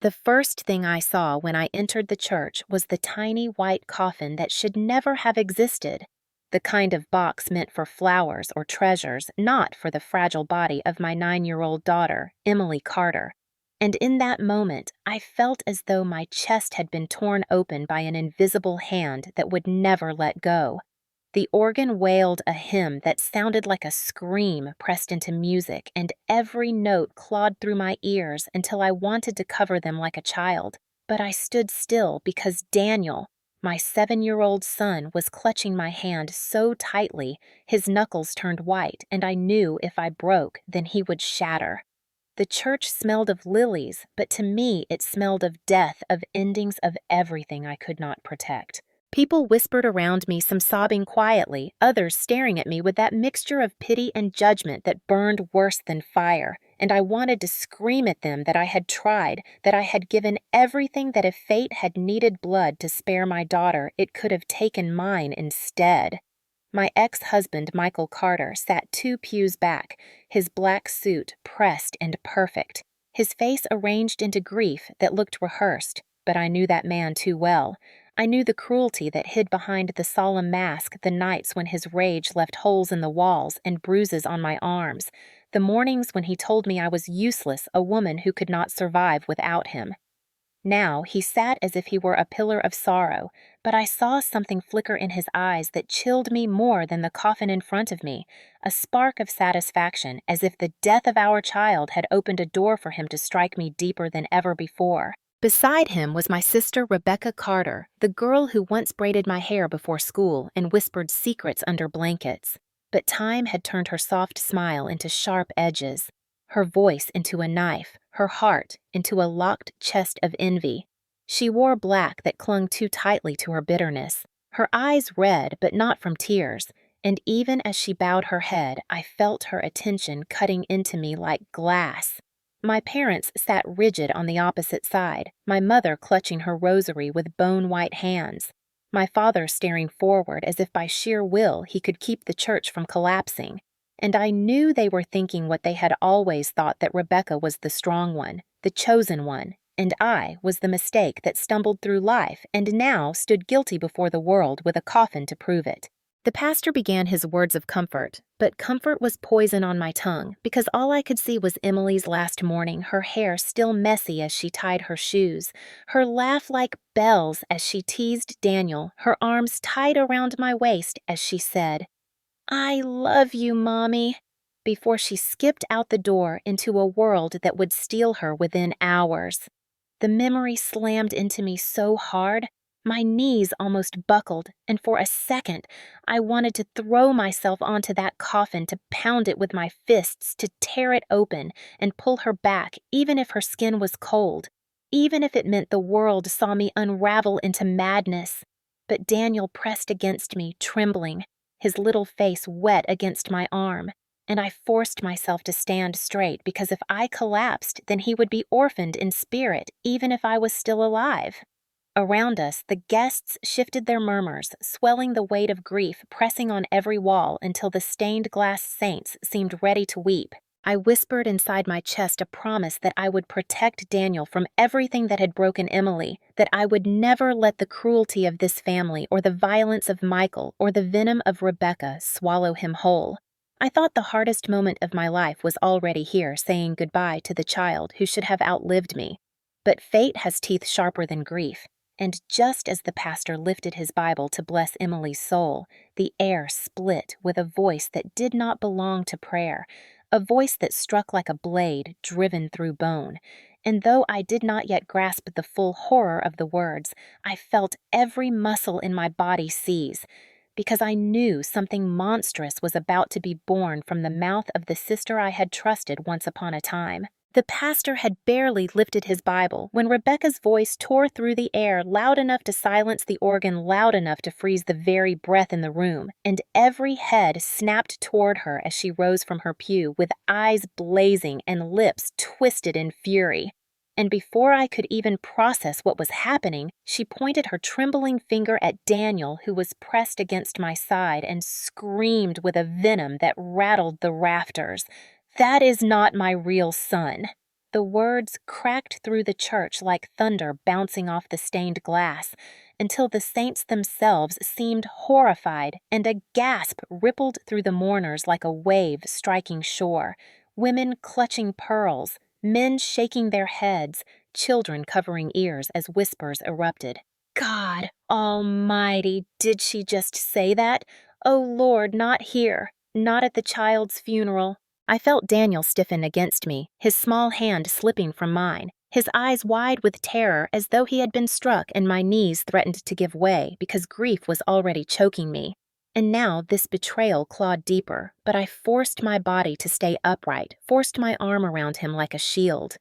The first thing I saw when I entered the church was the tiny white coffin that should never have existed. The kind of box meant for flowers or treasures, not for the fragile body of my 9-year-old daughter, Emily Carter. And in that moment, I felt as though my chest had been torn open by an invisible hand that would never let go. The organ wailed a hymn that sounded like a scream pressed into music, and every note clawed through my ears until I wanted to cover them like a child. But I stood still because Daniel, my 7-year-old son, was clutching my hand so tightly, his knuckles turned white, and I knew if I broke, then he would shatter. The church smelled of lilies, but to me it smelled of death, of endings of everything I could not protect. People whispered around me, some sobbing quietly, others staring at me with that mixture of pity and judgment that burned worse than fire, and I wanted to scream at them that I had tried, that I had given everything, that if fate had needed blood to spare my daughter, it could have taken mine instead. My ex-husband, Michael Carter, sat 2 pews back, his black suit pressed and perfect, his face arranged into grief that looked rehearsed, but I knew that man too well. I knew the cruelty that hid behind the solemn mask, the nights when his rage left holes in the walls and bruises on my arms, the mornings when he told me I was useless, a woman who could not survive without him. Now he sat as if he were a pillar of sorrow, but I saw something flicker in his eyes that chilled me more than the coffin in front of me, a spark of satisfaction, as if the death of our child had opened a door for him to strike me deeper than ever before. Beside him was my sister Rebecca Carter, the girl who once braided my hair before school and whispered secrets under blankets. But time had turned her soft smile into sharp edges, her voice into a knife, her heart into a locked chest of envy. She wore black that clung too tightly to her bitterness, her eyes red but not from tears, and even as she bowed her head, I felt her attention cutting into me like glass. My parents sat rigid on the opposite side, my mother clutching her rosary with bone-white hands, my father staring forward as if by sheer will he could keep the church from collapsing. And I knew they were thinking what they had always thought, that Rebecca was the strong one, the chosen one, and I was the mistake that stumbled through life and now stood guilty before the world with a coffin to prove it. The pastor began his words of comfort, but comfort was poison on my tongue because all I could see was Emily's last morning, her hair still messy as she tied her shoes, her laugh like bells as she teased Daniel, her arms tied around my waist as she said, "I love you, Mommy," before she skipped out the door into a world that would steal her within hours. The memory slammed into me so hard, my knees almost buckled, and for a second, I wanted to throw myself onto that coffin, to pound it with my fists, to tear it open and pull her back, even if her skin was cold, even if it meant the world saw me unravel into madness. But Daniel pressed against me, trembling, his little face wet against my arm, and I forced myself to stand straight because if I collapsed, then he would be orphaned in spirit, even if I was still alive. Around us, the guests shifted their murmurs, swelling the weight of grief, pressing on every wall until the stained glass saints seemed ready to weep. I whispered inside my chest a promise that I would protect Daniel from everything that had broken Emily, that I would never let the cruelty of this family or the violence of Michael or the venom of Rebecca swallow him whole. I thought the hardest moment of my life was already here, saying goodbye to the child who should have outlived me. But fate has teeth sharper than grief. And just as the pastor lifted his Bible to bless Emily's soul, the air split with a voice that did not belong to prayer, a voice that struck like a blade driven through bone. And though I did not yet grasp the full horror of the words, I felt every muscle in my body seize, because I knew something monstrous was about to be born from the mouth of the sister I had trusted once upon a time. The pastor had barely lifted his Bible when Rebecca's voice tore through the air, loud enough to silence the organ, loud enough to freeze the very breath in the room, and every head snapped toward her as she rose from her pew, with eyes blazing and lips twisted in fury. And before I could even process what was happening, she pointed her trembling finger at Daniel, who was pressed against my side, and screamed with a venom that rattled the rafters, "That is not my real son." The words cracked through the church like thunder bouncing off the stained glass, until the saints themselves seemed horrified, and a gasp rippled through the mourners like a wave striking shore. Women clutching pearls, men shaking their heads, children covering ears as whispers erupted. God Almighty, did she just say that? Oh Lord, not here, not at the child's funeral. I felt Daniel stiffen against me, his small hand slipping from mine, his eyes wide with terror as though he had been struck, and my knees threatened to give way because grief was already choking me. And now this betrayal clawed deeper, but I forced my body to stay upright, forced my arm around him like a shield.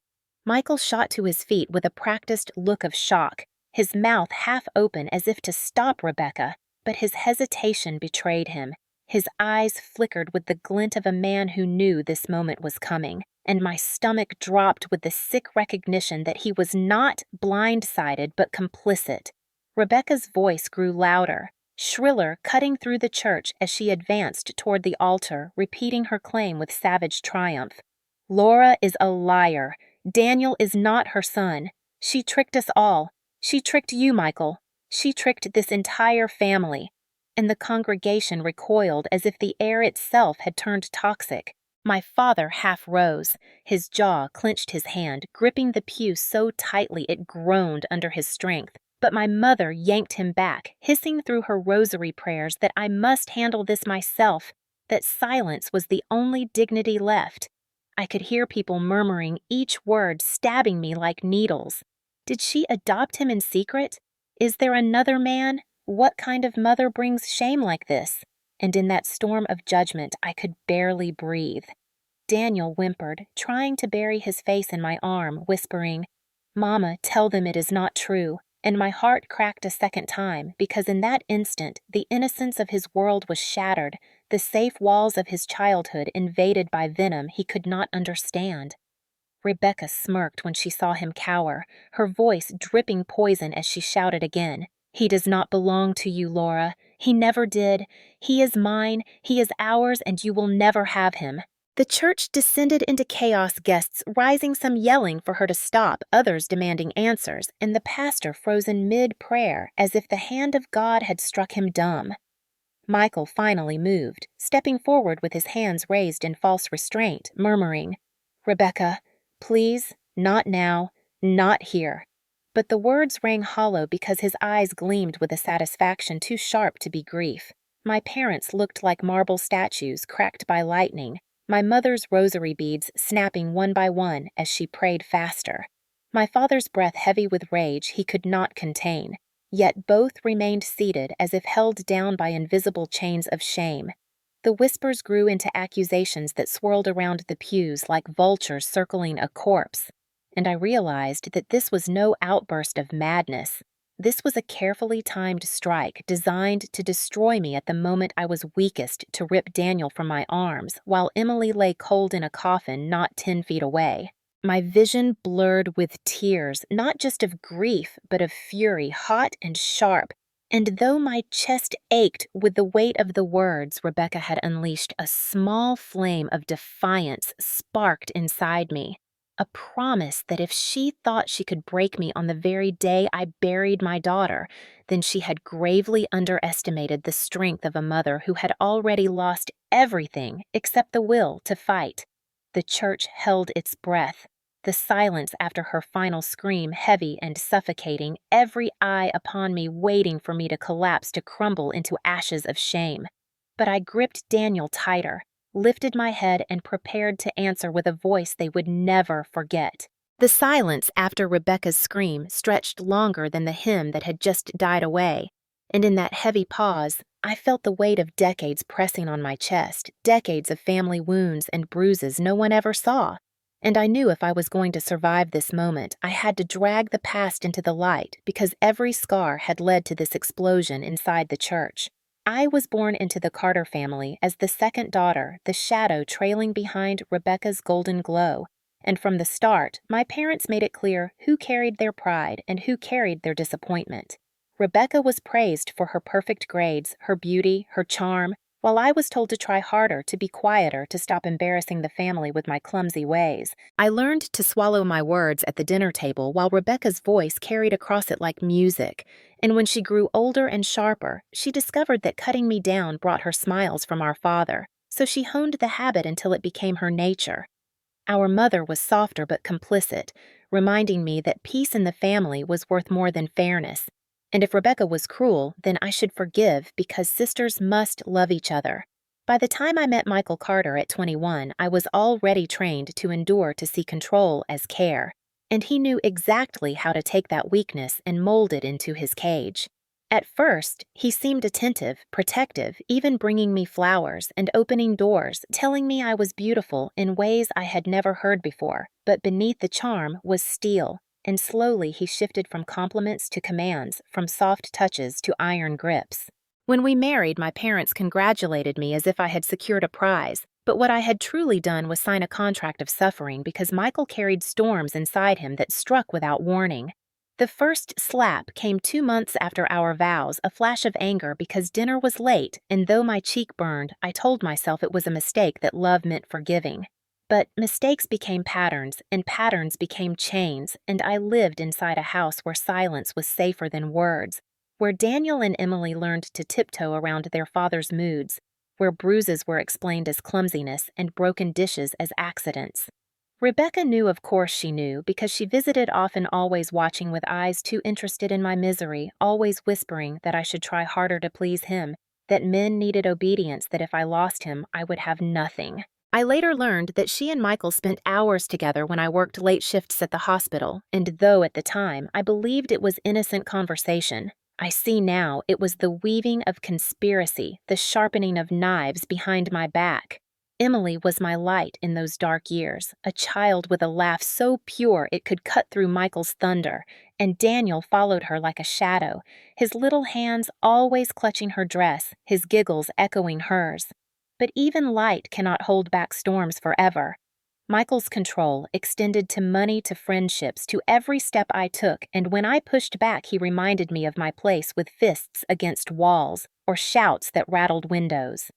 Michael shot to his feet with a practiced look of shock, his mouth half open as if to stop Rebecca, but his hesitation betrayed him. His eyes flickered with the glint of a man who knew this moment was coming, and my stomach dropped with the sick recognition that he was not blindsided but complicit. Rebecca's voice grew louder, shriller, cutting through the church as she advanced toward the altar, repeating her claim with savage triumph. Laura is a liar. Daniel is not her son. She tricked us all. She tricked you, Michael. She tricked this entire family. And the congregation recoiled as if the air itself had turned toxic. My father half rose. His jaw clenched his hand, gripping the pew so tightly it groaned under his strength. But my mother yanked him back, hissing through her rosary prayers that I must handle this myself, that silence was the only dignity left. I could hear people murmuring, each word stabbing me like needles. Did she adopt him in secret? Is there another man? What kind of mother brings shame like this? And in that storm of judgment, I could barely breathe. Daniel whimpered, trying to bury his face in my arm, whispering, "Mama, tell them it is not true." And my heart cracked a second time, because in that instant, the innocence of his world was shattered, the safe walls of his childhood invaded by venom he could not understand. Rebecca smirked when she saw him cower, her voice dripping poison as she shouted again, "He does not belong to you, Laura. He never did. He is mine, he is ours, and you will never have him." The church descended into chaos, guests rising, some yelling for her to stop, others demanding answers, and the pastor frozen mid-prayer as if the hand of God had struck him dumb. Michael finally moved, stepping forward with his hands raised in false restraint, murmuring, "Rebecca, please, not now, not here." But the words rang hollow because his eyes gleamed with a satisfaction too sharp to be grief. My parents looked like marble statues cracked by lightning, my mother's rosary beads snapping one by one as she prayed faster. My father's breath heavy with rage he could not contain, yet both remained seated as if held down by invisible chains of shame. The whispers grew into accusations that swirled around the pews like vultures circling a corpse, and I realized that this was no outburst of madness. This was a carefully timed strike designed to destroy me at the moment I was weakest to rip Daniel from my arms, while Emily lay cold in a coffin not 10 feet away. My vision blurred with tears, not just of grief, but of fury, hot and sharp, and though my chest ached with the weight of the words Rebecca had unleashed, a small flame of defiance sparked inside me. A promise that if she thought she could break me on the very day I buried my daughter, then she had gravely underestimated the strength of a mother who had already lost everything except the will to fight. The church held its breath, the silence after her final scream heavy and suffocating, every eye upon me waiting for me to collapse to crumble into ashes of shame. But I gripped Daniel tighter, lifted my head, and prepared to answer with a voice they would never forget. The silence after Rebecca's scream stretched longer than the hymn that had just died away, and in that heavy pause, I felt the weight of decades pressing on my chest, decades of family wounds and bruises no one ever saw. And I knew if I was going to survive this moment, I had to drag the past into the light because every scar had led to this explosion inside the church. I was born into the Carter family as the second daughter, the shadow trailing behind Rebecca's golden glow, and from the start, my parents made it clear who carried their pride and who carried their disappointment. Rebecca was praised for her perfect grades, her beauty, her charm, while I was told to try harder, to be quieter, to stop embarrassing the family with my clumsy ways. I learned to swallow my words at the dinner table while Rebecca's voice carried across it like music, and when she grew older and sharper, she discovered that cutting me down brought her smiles from our father, so she honed the habit until it became her nature. Our mother was softer but complicit, reminding me that peace in the family was worth more than fairness. And if Rebecca was cruel, then I should forgive because sisters must love each other. By the time I met Michael Carter at 21, I was already trained to endure to see control as care, and he knew exactly how to take that weakness and mold it into his cage. At first, he seemed attentive, protective, even bringing me flowers and opening doors, telling me I was beautiful in ways I had never heard before. But beneath the charm was steel, and slowly he shifted from compliments to commands, from soft touches to iron grips. When we married, my parents congratulated me as if I had secured a prize, but what I had truly done was sign a contract of suffering because Michael carried storms inside him that struck without warning. The first slap came 2 months after our vows, a flash of anger because dinner was late, and though my cheek burned, I told myself it was a mistake that love meant forgiving. But mistakes became patterns, and patterns became chains, and I lived inside a house where silence was safer than words, where Daniel and Emily learned to tiptoe around their father's moods, where bruises were explained as clumsiness and broken dishes as accidents. Rebecca knew, of course she knew, because she visited often, always watching with eyes too interested in my misery, always whispering that I should try harder to please him, that men needed obedience, that if I lost him, I would have nothing. I later learned that she and Michael spent hours together when I worked late shifts at the hospital, and though at the time I believed it was innocent conversation, I see now it was the weaving of conspiracy, the sharpening of knives behind my back. Emily was my light in those dark years, a child with a laugh so pure it could cut through Michael's thunder, and Daniel followed her like a shadow, his little hands always clutching her dress, his giggles echoing hers. But even light cannot hold back storms forever. Michael's control extended to money, to friendships, to every step I took, and when I pushed back, he reminded me of my place with fists against walls or shouts that rattled windows.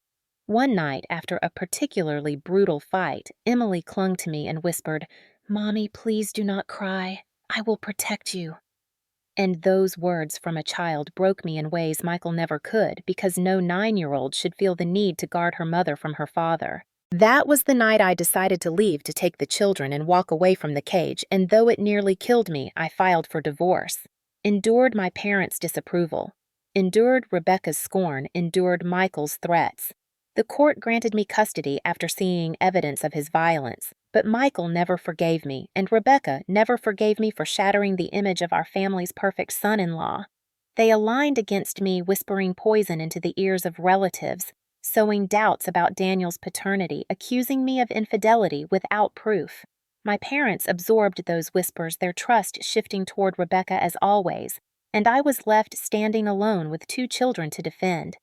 One night, after a particularly brutal fight, Emily clung to me and whispered, "Mommy, please do not cry. I will protect you." And those words from a child broke me in ways Michael never could, because no 9-year-old should feel the need to guard her mother from her father. That was the night I decided to leave to take the children and walk away from the cage, and though it nearly killed me, I filed for divorce. Endured my parents' disapproval. Endured Rebecca's scorn, endured Michael's threats. The court granted me custody after seeing evidence of his violence, but Michael never forgave me, and Rebecca never forgave me for shattering the image of our family's perfect son-in-law. They aligned against me, whispering poison into the ears of relatives, sowing doubts about Daniel's paternity, accusing me of infidelity without proof. My parents absorbed those whispers, their trust shifting toward Rebecca as always, and I was left standing alone with 2 children to defend.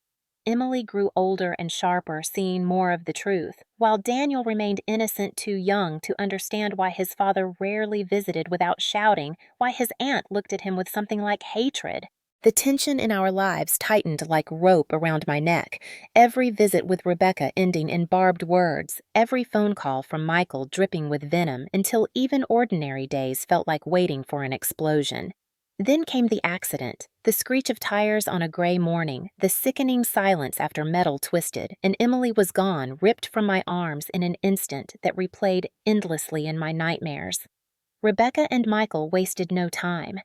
Emily grew older and sharper, seeing more of the truth, while Daniel remained innocent, too young to understand why his father rarely visited without shouting, why his aunt looked at him with something like hatred. The tension in our lives tightened like rope around my neck, every visit with Rebecca ending in barbed words, every phone call from Michael dripping with venom, until even ordinary days felt like waiting for an explosion. Then came the accident, the screech of tires on a gray morning, the sickening silence after metal twisted, and Emily was gone, ripped from my arms in an instant that replayed endlessly in my nightmares. Rebecca and Michael wasted no time.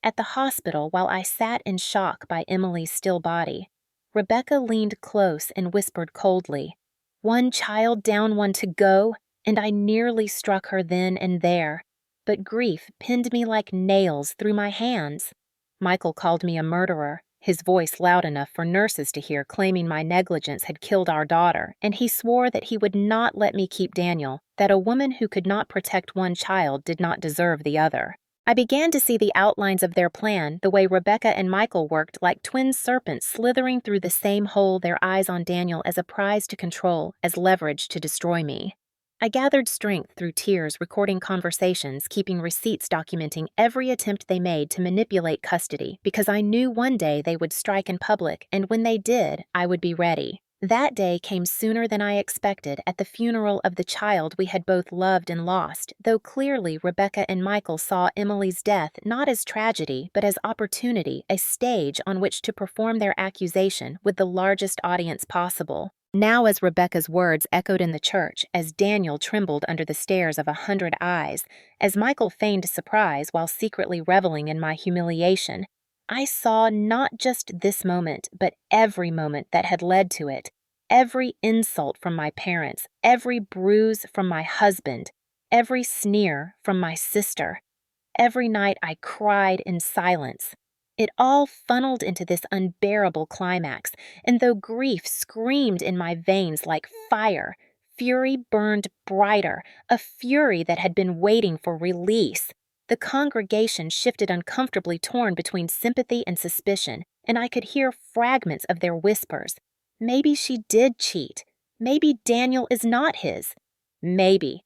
At the hospital, while I sat in shock by Emily's still body, Rebecca leaned close and whispered coldly, "One child down, one to go," and I nearly struck her then and there. But grief pinned me like nails through my hands. Michael called me a murderer, his voice loud enough for nurses to hear, claiming my negligence had killed our daughter, and he swore that he would not let me keep Daniel, that a woman who could not protect one child did not deserve the other. I began to see the outlines of their plan, the way Rebecca and Michael worked like twin serpents slithering through the same hole, their eyes on Daniel as a prize to control, as leverage to destroy me. I gathered strength through tears, recording conversations, keeping receipts documenting every attempt they made to manipulate custody, because I knew one day they would strike in public, and when they did, I would be ready. That day came sooner than I expected at the funeral of the child we had both loved and lost, though clearly Rebecca and Michael saw Emily's death not as tragedy, but as opportunity, a stage on which to perform their accusation with the largest audience possible. Now, as Rebecca's words echoed in the church, as Daniel trembled under the stares of 100 eyes, as Michael feigned surprise while secretly reveling in my humiliation, I saw not just this moment, but every moment that had led to it, every insult from my parents, every bruise from my husband, every sneer from my sister. Every night I cried in silence. It all funneled into this unbearable climax, and though grief screamed in my veins like fire, fury burned brighter, a fury that had been waiting for release. The congregation shifted uncomfortably torn between sympathy and suspicion, and I could hear fragments of their whispers. Maybe she did cheat. Maybe Daniel is not his. Maybe.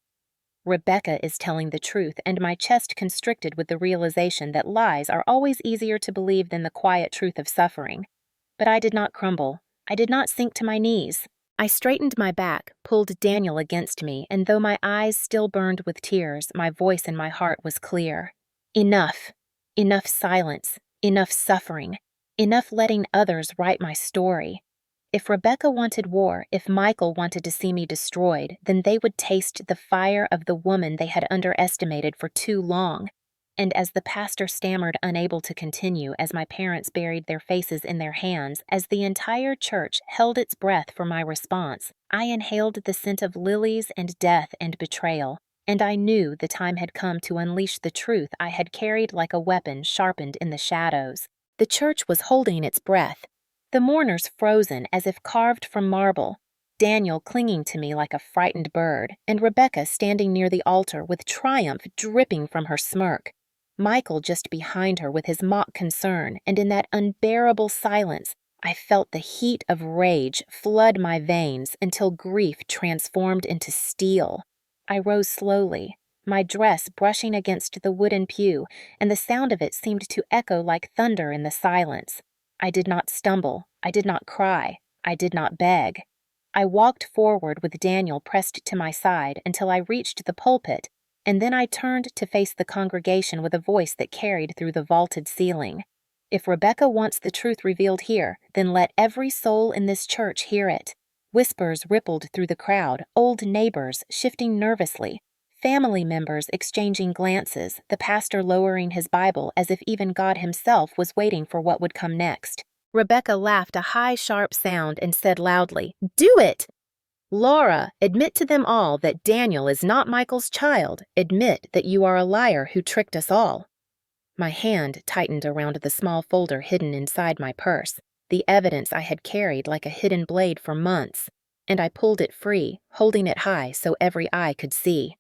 Rebecca is telling the truth, and my chest constricted with the realization that lies are always easier to believe than the quiet truth of suffering. But I did not crumble. I did not sink to my knees. I straightened my back, pulled Daniel against me, and though my eyes still burned with tears, my voice in my heart was clear. Enough. Enough silence. Enough suffering. Enough letting others write my story. If Rebecca wanted war, if Michael wanted to see me destroyed, then they would taste the fire of the woman they had underestimated for too long. And as the pastor stammered, unable to continue, as my parents buried their faces in their hands, as the entire church held its breath for my response, I inhaled the scent of lilies and death and betrayal, and I knew the time had come to unleash the truth I had carried like a weapon sharpened in the shadows. The church was holding its breath. The mourners frozen as if carved from marble, Daniel clinging to me like a frightened bird, and Rebecca standing near the altar with triumph dripping from her smirk. Michael just behind her with his mock concern, and in that unbearable silence, I felt the heat of rage flood my veins until grief transformed into steel. I rose slowly, my dress brushing against the wooden pew, and the sound of it seemed to echo like thunder in the silence. I did not stumble, I did not cry, I did not beg. I walked forward with Daniel pressed to my side until I reached the pulpit, and then I turned to face the congregation with a voice that carried through the vaulted ceiling. If Rebecca wants the truth revealed here, then let every soul in this church hear it. Whispers rippled through the crowd, old neighbors shifting nervously, family members exchanging glances, the pastor lowering his Bible as if even God himself was waiting for what would come next. Rebecca laughed a high, sharp sound and said loudly, "Do it! Laura, admit to them all that Daniel is not Michael's child. Admit that you are a liar who tricked us all." My hand tightened around the small folder hidden inside my purse, the evidence I had carried like a hidden blade for months, and I pulled it free, holding it high so every eye could see.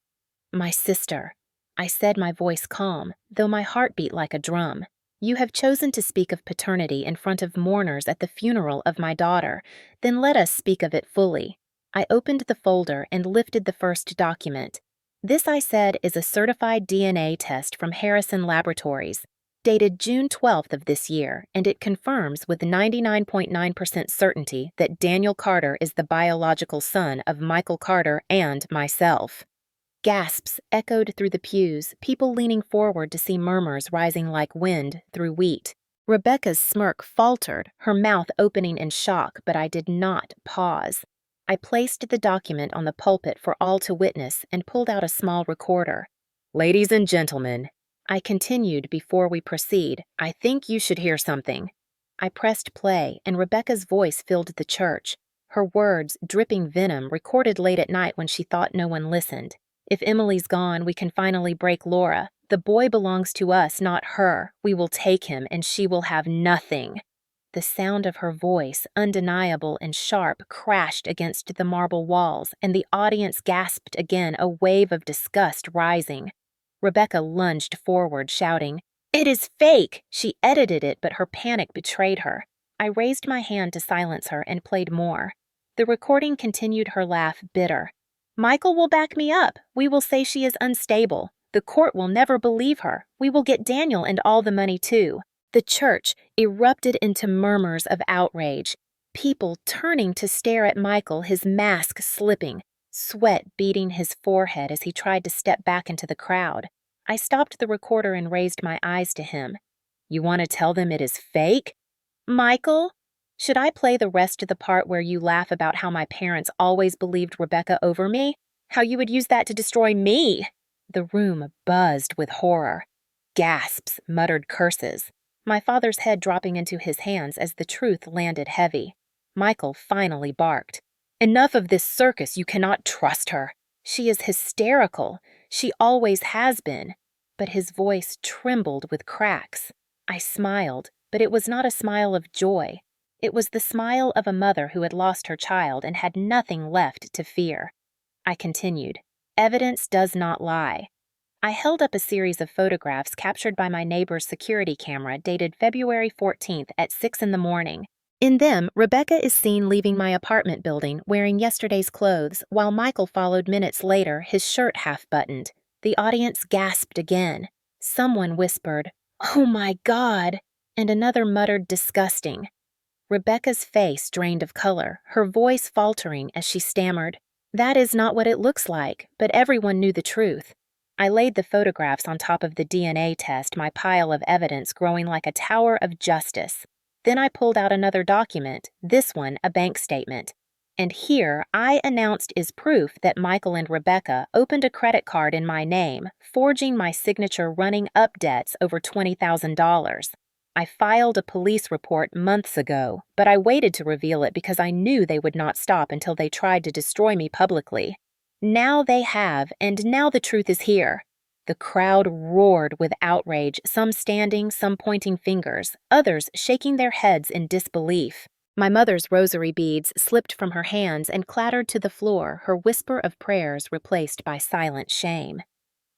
"My sister," I said, my voice calm, though my heart beat like a drum. "You have chosen to speak of paternity in front of mourners at the funeral of my daughter. Then let us speak of it fully." I opened the folder and lifted the first document. "This," I said, "is a certified DNA test from Harrison Laboratories, dated June 12th of this year, and it confirms with 99.9% certainty that Daniel Carter is the biological son of Michael Carter and myself." Gasps echoed through the pews, people leaning forward to see murmurs rising like wind through wheat. Rebecca's smirk faltered, her mouth opening in shock, but I did not pause. I placed the document on the pulpit for all to witness and pulled out a small recorder. "Ladies and gentlemen," I continued before we proceed, "I think you should hear something." I pressed play, and Rebecca's voice filled the church, her words dripping venom recorded late at night when she thought no one listened. "If Emily's gone, we can finally break Laura. The boy belongs to us, not her. We will take him, and she will have nothing." The sound of her voice, undeniable and sharp, crashed against the marble walls, and the audience gasped again, a wave of disgust rising. Rebecca lunged forward, shouting, "It is fake! She edited it, but her panic betrayed her." I raised my hand to silence her and played more. The recording continued, her laugh bitter. "Michael will back me up. We will say she is unstable. The court will never believe her. We will get Daniel and all the money too." The church erupted into murmurs of outrage. people turning to stare at Michael, his mask slipping, sweat beading his forehead as he tried to step back into the crowd. I stopped the recorder and raised my eyes to him. You want to tell them it is fake? Michael? Should I play the rest of the part where you laugh about how my parents always believed Rebecca over me? How you would use that to destroy me? The room buzzed with horror. Gasps, muttered curses. My father's head dropping into his hands as the truth landed heavy. Michael finally barked. Enough of this circus, you cannot trust her. She is hysterical. She always has been. But his voice trembled with cracks. I smiled, but it was not a smile of joy. It was the smile of a mother who had lost her child and had nothing left to fear. I continued, evidence does not lie. I held up a series of photographs captured by my neighbor's security camera dated February 14th at 6 in the morning. In them, Rebecca is seen leaving my apartment building wearing yesterday's clothes, while Michael followed minutes later, his shirt half-buttoned. The audience gasped again. Someone whispered, "Oh my God," and another muttered, "Disgusting." Rebecca's face drained of color, her voice faltering as she stammered, "That is not what it looks like," but everyone knew the truth. I laid the photographs on top of the DNA test, my pile of evidence growing like a tower of justice. Then I pulled out another document, this one a bank statement. And here I announced as proof that Michael and Rebecca opened a credit card in my name, forging my signature running up debts over $20,000. I filed a police report months ago, but I waited to reveal it because I knew they would not stop until they tried to destroy me publicly. Now they have, and now the truth is here. The crowd roared with outrage, some standing, some pointing fingers, others shaking their heads in disbelief. My mother's rosary beads slipped from her hands and clattered to the floor, her whisper of prayers replaced by silent shame.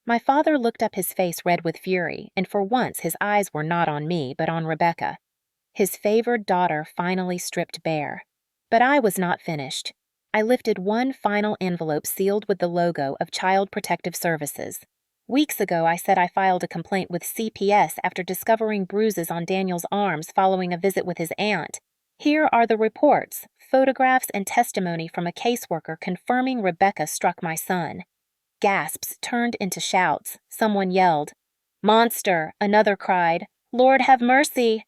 My father looked up, his face red with fury, and for once his eyes were not on me, but on Rebecca. His favored daughter finally stripped bare. But I was not finished. I lifted one final envelope sealed with the logo of Child Protective Services. Weeks ago, I said I filed a complaint with CPS after discovering bruises on Daniel's arms following a visit with his aunt. Here are the reports, photographs, and testimony from a caseworker confirming Rebecca struck my son. Gasps turned into shouts. Someone yelled, "Monster!" Another cried, "Lord have mercy!"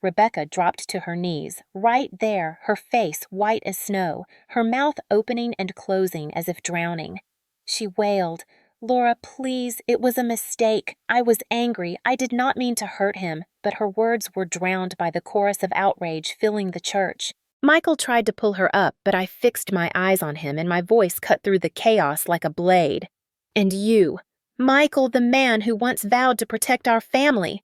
Rebecca dropped to her knees, right there, her face white as snow, her mouth opening and closing as if drowning. She wailed, "Laura, please, it was a mistake. I was angry. I did not mean to hurt him," but her words were drowned by the chorus of outrage filling the church. Michael tried to pull her up, but I fixed my eyes on him and my voice cut through the chaos like a blade. "And you, Michael, the man who once vowed to protect our family.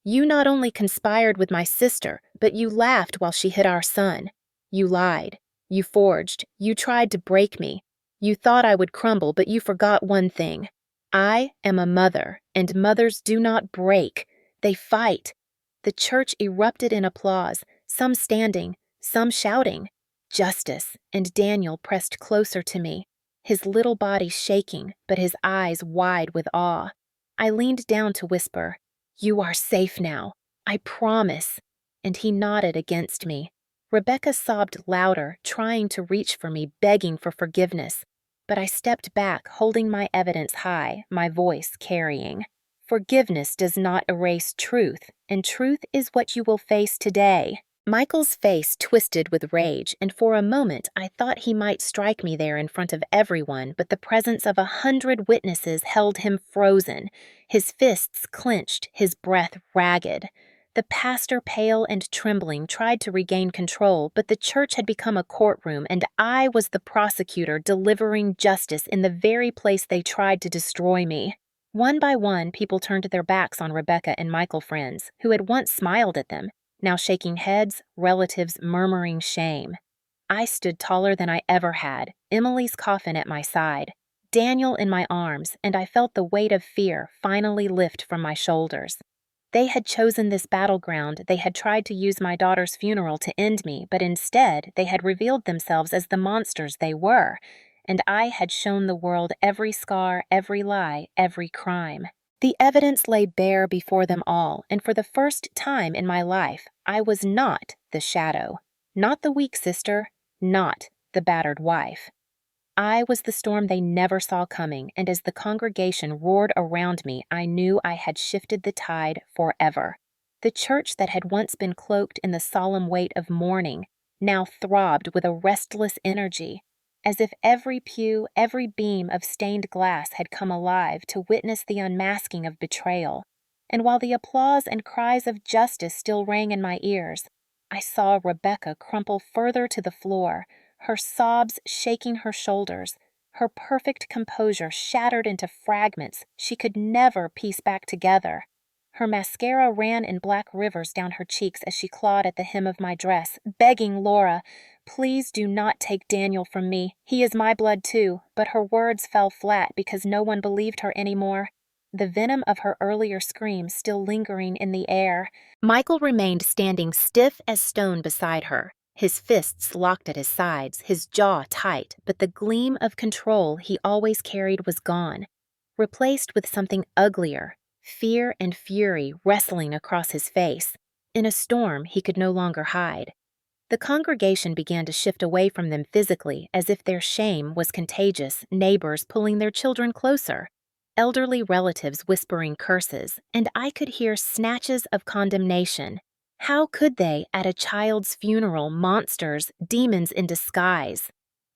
You not only conspired with my sister, but you laughed while she hit our son. You lied. You forged. You tried to break me. You thought I would crumble, but you forgot one thing. I am a mother, and mothers do not break. They fight." The church erupted in applause, some standing, some shouting. Justice, and Daniel pressed closer to me, his little body shaking, but his eyes wide with awe. I leaned down to whisper, "You are safe now. I promise." And he nodded against me. Rebecca sobbed louder, trying to reach for me, begging for forgiveness. But I stepped back, holding my evidence high, my voice carrying. Forgiveness does not erase truth, and truth is what you will face today. Michael's face twisted with rage, and for a moment I thought he might strike me there in front of everyone, but the presence of 100 witnesses held him frozen, his fists clenched, his breath ragged. The pastor, pale and trembling, tried to regain control, but the church had become a courtroom, and I was the prosecutor delivering justice in the very place they tried to destroy me. One by one, people turned their backs on Rebecca and Michael friends, who had once smiled at them, now shaking heads, relatives murmuring shame. I stood taller than I ever had, Emily's coffin at my side, Daniel in my arms, and I felt the weight of fear finally lift from my shoulders. They had chosen this battleground. They had tried to use my daughter's funeral to end me, but instead they had revealed themselves as the monsters they were, and I had shown the world every scar, every lie, every crime. The evidence lay bare before them all, and for the first time in my life, I was not the shadow. Not the weak sister, not the battered wife. I was the storm they never saw coming, and as the congregation roared around me, I knew I had shifted the tide forever. The church that had once been cloaked in the solemn weight of mourning now throbbed with a restless energy, as if every pew, every beam of stained glass had come alive to witness the unmasking of betrayal. And while the applause and cries of justice still rang in my ears, I saw Rebecca crumple further to the floor, her sobs shaking her shoulders, her perfect composure shattered into fragments she could never piece back together. Her mascara ran in black rivers down her cheeks as she clawed at the hem of my dress, begging Laura, "Please do not take Daniel from me. He is my blood too," but her words fell flat because no one believed her anymore, the venom of her earlier scream still lingering in the air. Michael remained standing stiff as stone beside her, his fists locked at his sides, his jaw tight, but the gleam of control he always carried was gone, replaced with something uglier, fear and fury wrestling across his face. In a storm he could no longer hide. The congregation began to shift away from them physically, as if their shame was contagious, neighbors pulling their children closer, elderly relatives whispering curses, and I could hear snatches of condemnation. How could they, at a child's funeral, monsters, demons in disguise?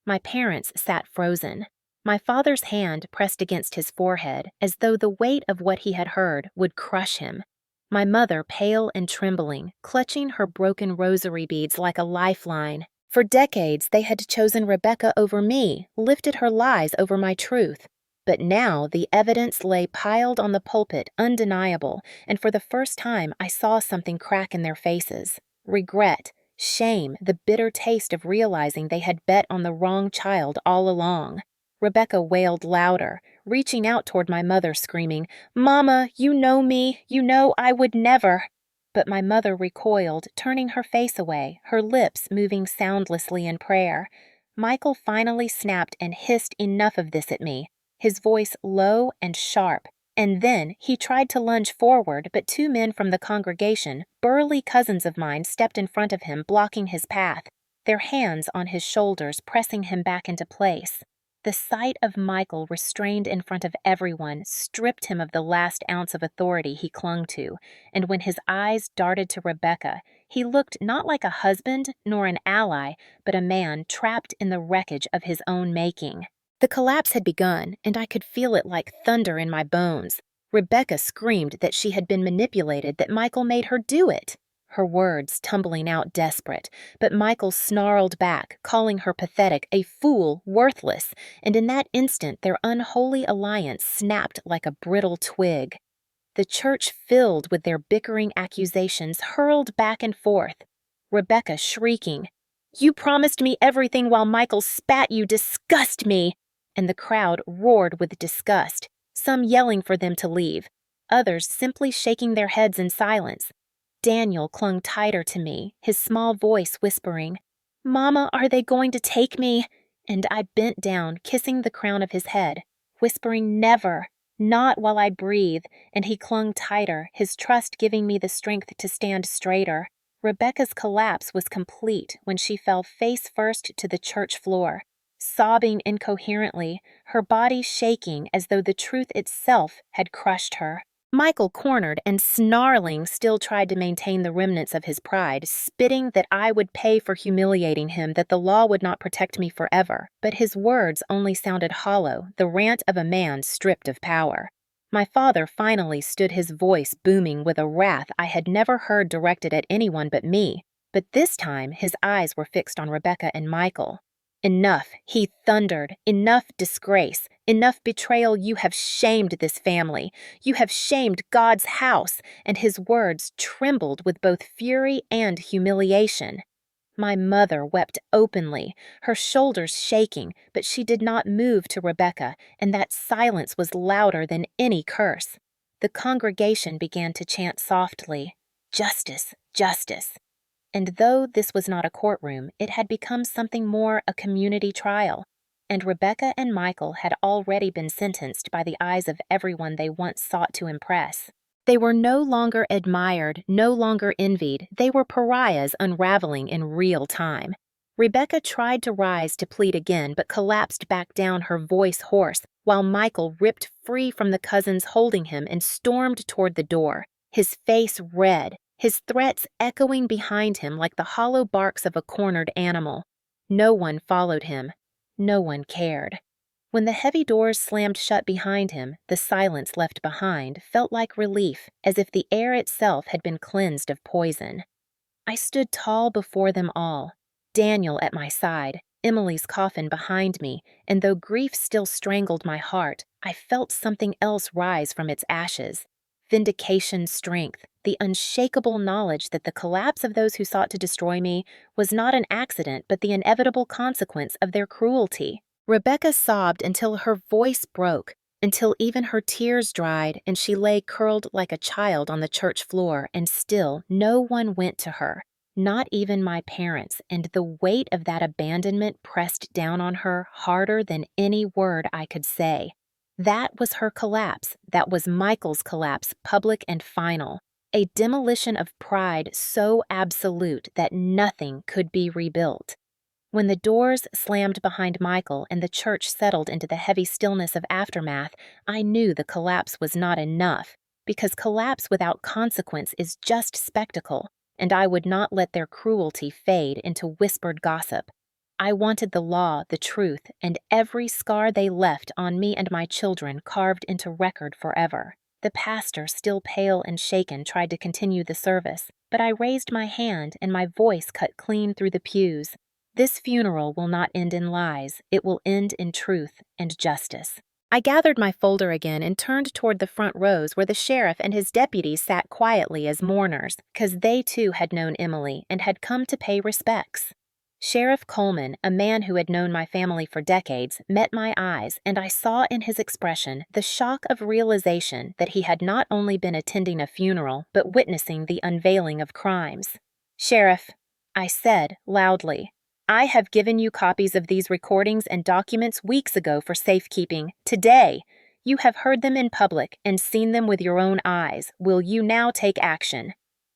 My parents sat frozen. My father's hand pressed against his forehead, as though the weight of what he had heard would crush him. My mother pale and trembling, clutching her broken rosary beads like a lifeline. For decades they had chosen Rebecca over me, lifted her lies over my truth. But now the evidence lay piled on the pulpit, undeniable, and for the first time I saw something crack in their faces. Regret, shame, the bitter taste of realizing they had bet on the wrong child all along. Rebecca wailed louder, reaching out toward my mother, screaming, "Mama, you know me, you know I would never." But my mother recoiled, turning her face away, her lips moving soundlessly in prayer. Michael finally snapped and hissed enough of this at me, his voice low and sharp, and then he tried to lunge forward, but two men from the congregation, burly cousins of mine, stepped in front of him, blocking his path, their hands on his shoulders, pressing him back into place. The sight of Michael restrained in front of everyone stripped him of the last ounce of authority he clung to, and when his eyes darted to Rebecca, he looked not like a husband nor an ally, but a man trapped in the wreckage of his own making. The collapse had begun, and I could feel it like thunder in my bones. Rebecca screamed that she had been manipulated, that Michael made her do it. Her words tumbling out desperate, but Michael snarled back, calling her pathetic, a fool, worthless, and in that instant their unholy alliance snapped like a brittle twig. The church filled with their bickering accusations hurled back and forth. Rebecca shrieking, "You promised me everything while Michael spat you disgust me!" And the crowd roared with disgust, some yelling for them to leave, others simply shaking their heads in silence. Daniel clung tighter to me, his small voice whispering, "Mama, are they going to take me?" And I bent down, kissing the crown of his head, whispering, "Never, not while I breathe," and he clung tighter, his trust giving me the strength to stand straighter. Rebecca's collapse was complete when she fell face first to the church floor, sobbing incoherently, her body shaking as though the truth itself had crushed her. Michael, cornered and snarling, still tried to maintain the remnants of his pride, spitting that I would pay for humiliating him, that the law would not protect me forever. But his words only sounded hollow, the rant of a man stripped of power. My father finally stood, his voice booming with a wrath I had never heard directed at anyone but me. But this time his eyes were fixed on Rebecca and Michael. "Enough," he thundered. "Enough disgrace. Enough betrayal. You have shamed this family. You have shamed God's house." And his words trembled with both fury and humiliation. My mother wept openly, her shoulders shaking, but she did not move to Rebecca, and that silence was louder than any curse. The congregation began to chant softly, "Justice, justice." And though this was not a courtroom, it had become something more, a community trial, and Rebecca and Michael had already been sentenced by the eyes of everyone they once sought to impress. They were no longer admired, no longer envied. They were pariahs unraveling in real time. Rebecca tried to rise to plead again, but collapsed back down, her voice hoarse, while Michael ripped free from the cousins holding him and stormed toward the door, his face red, his threats echoing behind him like the hollow barks of a cornered animal. No one followed him. No one cared. When the heavy doors slammed shut behind him, the silence left behind felt like relief, as if the air itself had been cleansed of poison. I stood tall before them all, Daniel at my side, Emily's coffin behind me, and though grief still strangled my heart, I felt something else rise from its ashes. Vindication strength, the unshakable knowledge that the collapse of those who sought to destroy me was not an accident but the inevitable consequence of their cruelty. Rebecca sobbed until her voice broke, until even her tears dried and she lay curled like a child on the church floor, and still no one went to her, not even my parents, and the weight of that abandonment pressed down on her harder than any word I could say. That was her collapse. That was Michael's collapse, public and final. A demolition of pride so absolute that nothing could be rebuilt. When the doors slammed behind Michael and the church settled into the heavy stillness of aftermath, I knew the collapse was not enough, because collapse without consequence is just spectacle, and I would not let their cruelty fade into whispered gossip. I wanted the law, the truth, and every scar they left on me and my children carved into record forever. The pastor, still pale and shaken, tried to continue the service, but I raised my hand and my voice cut clean through the pews. This funeral will not end in lies. It will end in truth and justice. I gathered my folder again and turned toward the front rows where the sheriff and his deputies sat quietly as mourners, because they too had known Emily and had come to pay respects. Sheriff Coleman, a man who had known my family for decades, met my eyes, and I saw in his expression the shock of realization that he had not only been attending a funeral, but witnessing the unveiling of crimes. "Sheriff," I said loudly, "I have given you copies of these recordings and documents weeks ago for safekeeping. Today, you have heard them in public and seen them with your own eyes. Will you now take action?"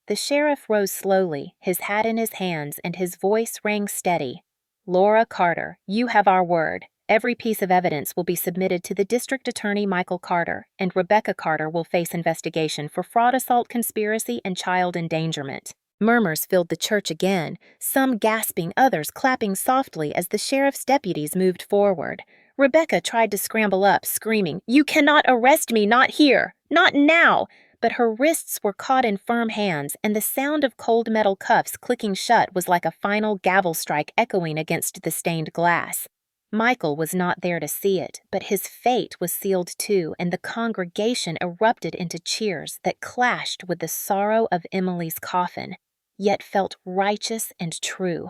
The sheriff rose slowly, his hat in his hands, and his voice rang steady. "Laura Carter, you have our word. Every piece of evidence will be submitted to the District Attorney Michael Carter, and Rebecca Carter will face investigation for fraud, assault, conspiracy, and child endangerment." Murmurs filled the church again, some gasping, others clapping softly as the sheriff's deputies moved forward. Rebecca tried to scramble up, screaming, "You cannot arrest me, not here, not now!" But her wrists were caught in firm hands, and the sound of cold metal cuffs clicking shut was like a final gavel strike echoing against the stained glass. Michael was not there to see it, but his fate was sealed too, and the congregation erupted into cheers that clashed with the sorrow of Emily's coffin, yet felt righteous and true.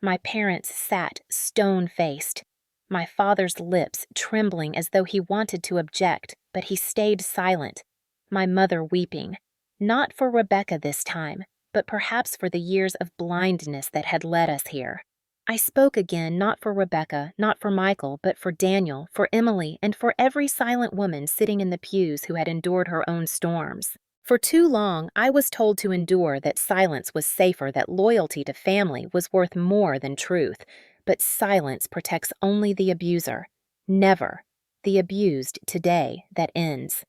My parents sat stone-faced, my father's lips trembling as though he wanted to object, but he stayed silent, my mother weeping, not for Rebecca this time, but perhaps for the years of blindness that had led us here. I spoke again, not for Rebecca, not for Michael, but for Daniel, for Emily, and for every silent woman sitting in the pews who had endured her own storms. For too long, I was told to endure that silence was safer, that loyalty to family was worth more than truth, but silence protects only the abuser, never the abused today that ends.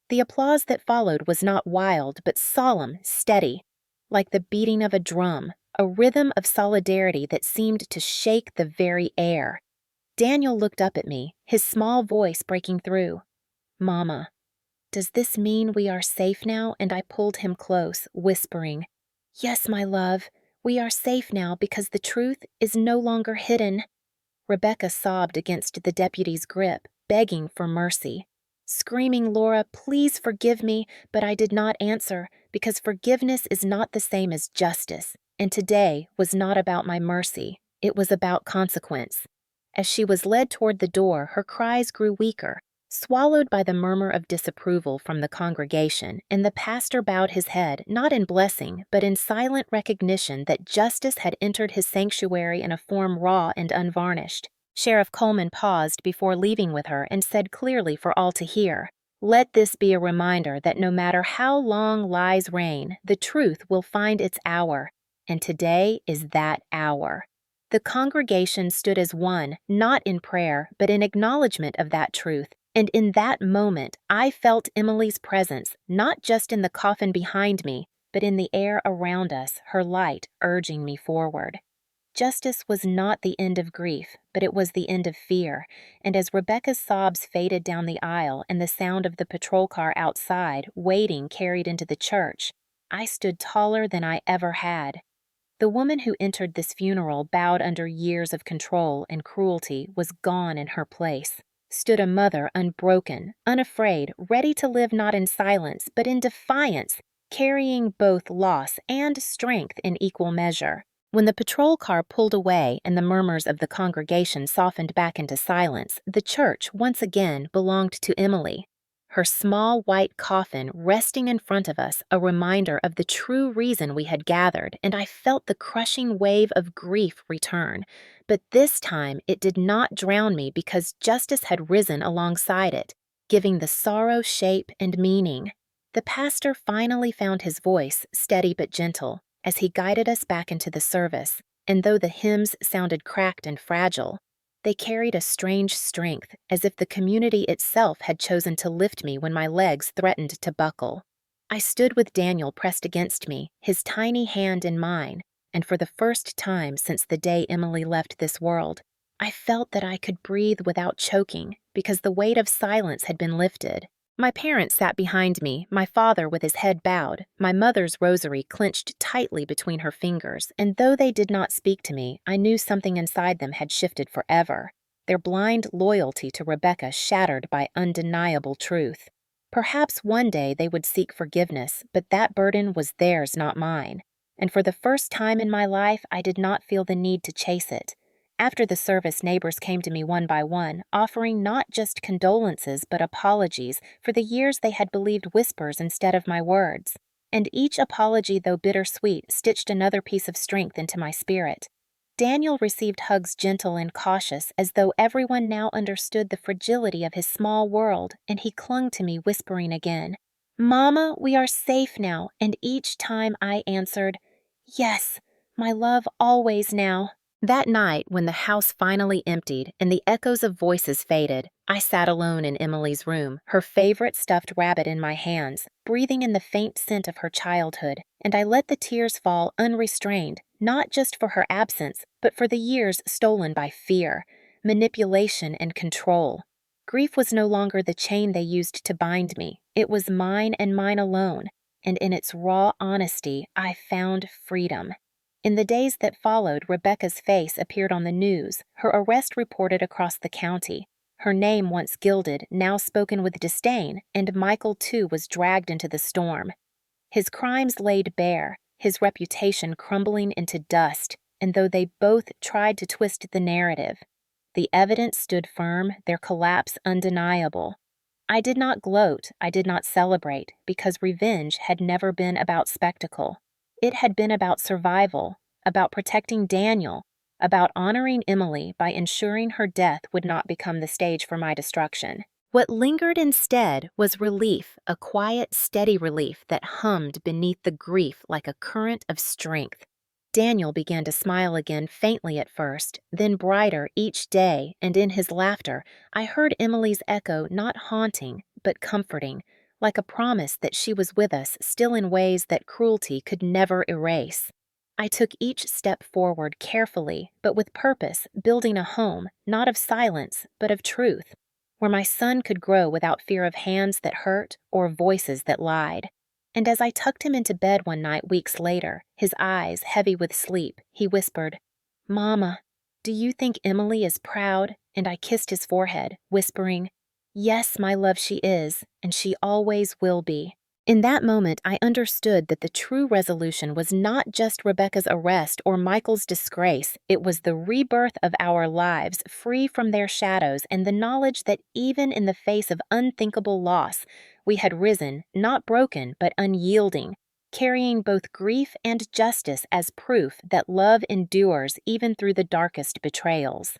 The applause that followed was not wild, but solemn, steady, like the beating of a drum, a rhythm of solidarity that seemed to shake the very air. Daniel looked up at me, his small voice breaking through. "Mama, does this mean we are safe now?" And I pulled him close, whispering, "Yes, my love, we are safe now because the truth is no longer hidden." Rebecca sobbed against the deputy's grip, begging for mercy. Screaming, "Laura, please forgive me," but I did not answer, because forgiveness is not the same as justice, and today was not about my mercy, it was about consequence. As she was led toward the door, her cries grew weaker, swallowed by the murmur of disapproval from the congregation, and the pastor bowed his head, not in blessing, but in silent recognition that justice had entered his sanctuary in a form raw and unvarnished. Sheriff Coleman paused before leaving with her and said clearly for all to hear, Let this be a reminder that no matter how long lies reign, the truth will find its hour, and today is that hour. The congregation stood as one, not in prayer, but in acknowledgement of that truth, and in that moment I felt Emily's presence, not just in the coffin behind me, but in the air around us, her light urging me forward. Justice was not the end of grief, but it was the end of fear, and as Rebecca's sobs faded down the aisle and the sound of the patrol car outside, waiting, carried into the church, I stood taller than I ever had. The woman who entered this funeral, bowed under years of control and cruelty, was gone in her place. Stood a mother, unbroken, unafraid, ready to live not in silence, but in defiance, carrying both loss and strength in equal measure. When the patrol car pulled away and the murmurs of the congregation softened back into silence, the church once again belonged to Emily. Her small white coffin resting in front of us, a reminder of the true reason we had gathered, and I felt the crushing wave of grief return. But this time it did not drown me because justice had risen alongside it, giving the sorrow shape and meaning. The pastor finally found his voice, steady but gentle, as he guided us back into the service, and though the hymns sounded cracked and fragile, they carried a strange strength, as if the community itself had chosen to lift me when my legs threatened to buckle. I stood with Daniel pressed against me, his tiny hand in mine, and for the first time since the day Emily left this world, I felt that I could breathe without choking because the weight of silence had been lifted. My parents sat behind me, my father with his head bowed, my mother's rosary clenched tightly between her fingers, and though they did not speak to me, I knew something inside them had shifted forever, their blind loyalty to Rebecca shattered by undeniable truth. Perhaps one day they would seek forgiveness, but that burden was theirs, not mine, and for the first time in my life I did not feel the need to chase it. After the service, neighbors came to me one by one, offering not just condolences but apologies for the years they had believed whispers instead of my words. And each apology, though bittersweet, stitched another piece of strength into my spirit. Daniel received hugs gentle and cautious, as though everyone now understood the fragility of his small world, and he clung to me, whispering again, "Mama, we are safe now," and each time I answered, "Yes, my love always now." That night, when the house finally emptied and the echoes of voices faded, I sat alone in Emily's room, her favorite stuffed rabbit in my hands, breathing in the faint scent of her childhood, and I let the tears fall unrestrained, not just for her absence, but for the years stolen by fear, manipulation, and control. Grief was no longer the chain they used to bind me. It was mine and mine alone, and in its raw honesty, I found freedom. In the days that followed, Rebecca's face appeared on the news, her arrest reported across the county, her name once gilded, now spoken with disdain, and Michael too was dragged into the storm. His crimes laid bare, his reputation crumbling into dust, and though they both tried to twist the narrative, the evidence stood firm, their collapse undeniable. I did not gloat, I did not celebrate, because revenge had never been about spectacle. It had been about survival, about protecting Daniel, about honoring Emily by ensuring her death would not become the stage for my destruction. What lingered instead was relief, a quiet, steady relief that hummed beneath the grief like a current of strength. Daniel began to smile again, faintly at first, then brighter each day, and in his laughter I heard Emily's echo, not haunting, but comforting, like a promise that she was with us still in ways that cruelty could never erase. I took each step forward carefully, but with purpose, building a home, not of silence, but of truth, where my son could grow without fear of hands that hurt or voices that lied. And as I tucked him into bed one night weeks later, his eyes heavy with sleep, he whispered, "Mama, do you think Emily is proud?" And I kissed his forehead, whispering, "Yes, my love, she is, and she always will be." In that moment, I understood that the true resolution was not just Rebecca's arrest or Michael's disgrace. It was the rebirth of our lives, free from their shadows, and the knowledge that even in the face of unthinkable loss, we had risen, not broken, but unyielding, carrying both grief and justice as proof that love endures even through the darkest betrayals.